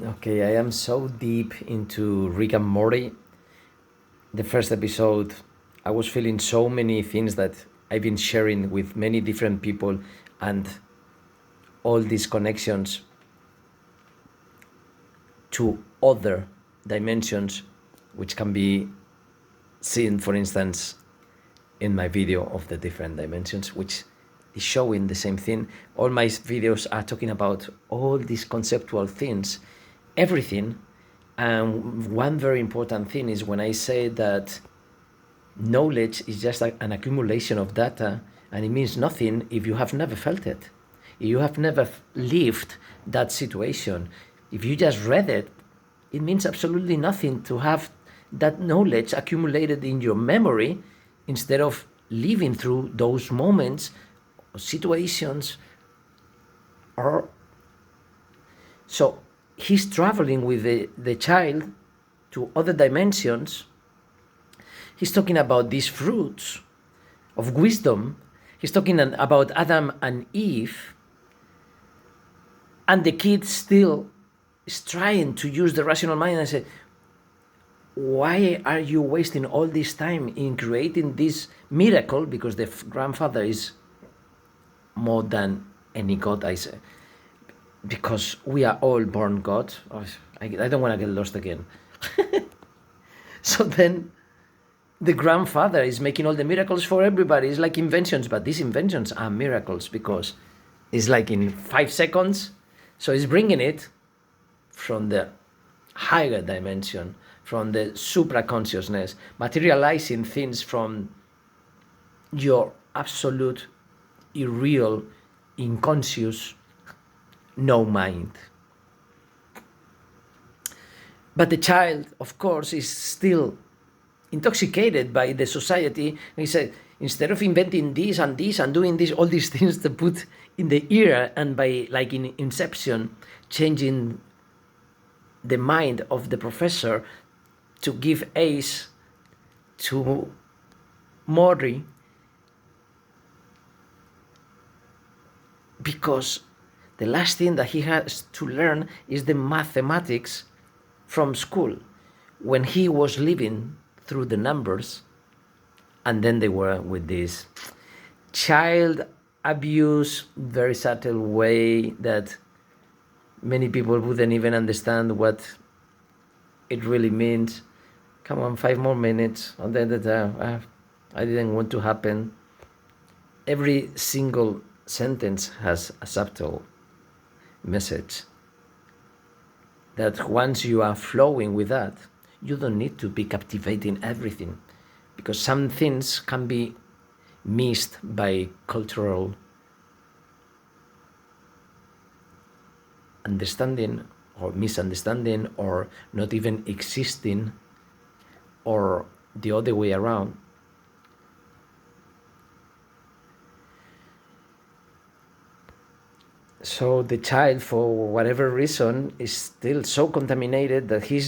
Okay, I am so deep into Rick and Morty. The first episode, I was feeling so many things that I've been sharing with many different people, and all these connections to other dimensions, which can be seen, for instance, in my video of the different dimensions, which is showing the same thing. All my videos are talking about all these conceptual things, everything. And one very important thing is when I say that knowledge is just an accumulation of data, and it means nothing if you have never felt it. If you have never lived that situation, if you just read it, it means absolutely nothing to have that knowledge accumulated in your memory instead of living through those moments or situations. Or so he's traveling with the child to other dimensions. He's talking about these fruits of wisdom. He's talking about Adam and Eve, and the kid still is trying to use the rational mind and say, why are you wasting all this time in creating this miracle? Because the grandfather is more than any god, I say. Because we are all born God. I don't want to get lost again. So then the grandfather is making all the miracles for everybody. It's like inventions, but these inventions are miracles because it's like in 5 seconds. So he's bringing it from the higher dimension, from the supra-consciousness, materializing things from your absolute, irreal, unconscious, no mind. But the child, of course, is still intoxicated by the society. He said, instead of inventing this and this and doing this, all these things to put in the ear, and by, like in Inception, changing the mind of the professor to give ace to Morty, because the last thing that he has to learn is the mathematics from school when he was living through the numbers. And then they were with this child abuse, very subtle way that many people wouldn't even understand what it really means. Come on, 5 more minutes. I didn't want to happen. Every single sentence has a subtle message that once you are flowing with that, you don't need to be captivating everything, because some things can be missed by cultural understanding or misunderstanding, or not even existing, or the other way around. So the child, for whatever reason, is still so contaminated that he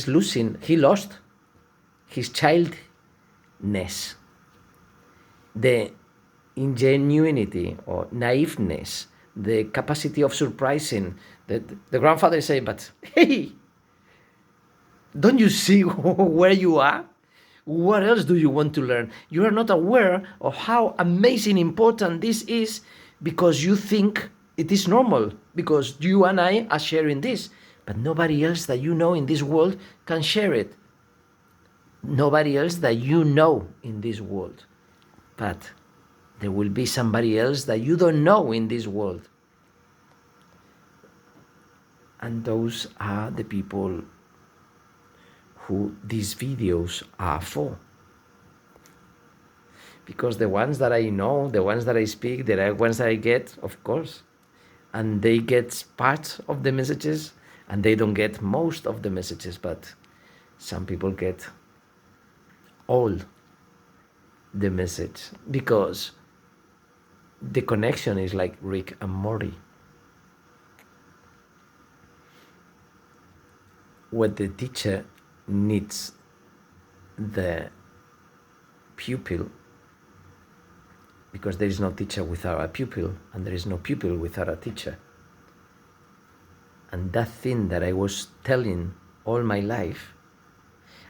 lost his childness, the ingenuity or naiveness, the capacity of surprising. The grandfather say, but hey, don't you see where you are? What else do you want to learn? You are not aware of how amazing important this is, because you think it is normal, because you and I are sharing this, but nobody else that you know in this world can share it. Nobody else that you know in this world. But there will be somebody else that you don't know in this world. And those are the people who these videos are for. Because the ones that I know, the ones that I speak, the ones that I get, of course, and they get part of the messages, and they don't get most of the messages, but some people get all the message, because the connection is like Rick and Morty. What the teacher needs the pupil, because there is no teacher without a pupil, and there is no pupil without a teacher. And that thing that I was telling all my life,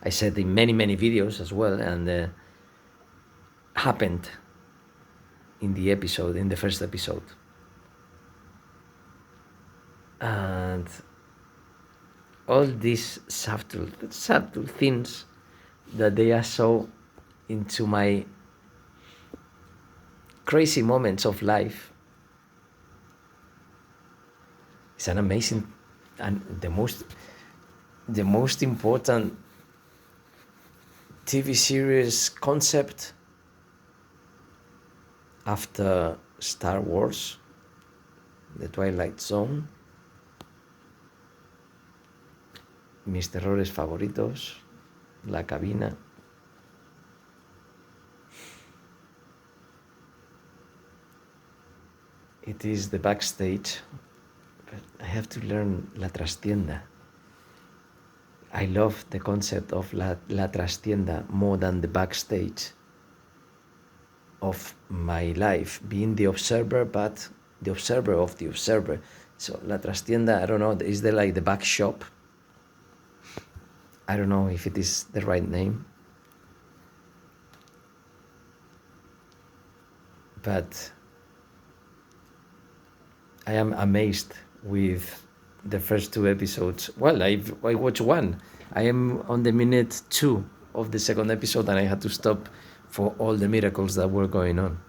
I said in many, many videos as well, and happened in the first episode. And all these subtle things that they are so into my crazy moments of life. It's an amazing, and the most important TV series concept after Star Wars, The Twilight Zone, mis terrores favoritos, La Cabina. It is the backstage, but I have to learn La Trastienda. I love the concept of La Trastienda more than the backstage of my life, being the observer, but the observer of the observer. So La Trastienda, I don't know, is there like the back shop? I don't know if it is the right name. But I am amazed with the first 2 episodes. Well, I watched one. I am on the minute 2 of the second episode, and I had to stop for all the miracles that were going on.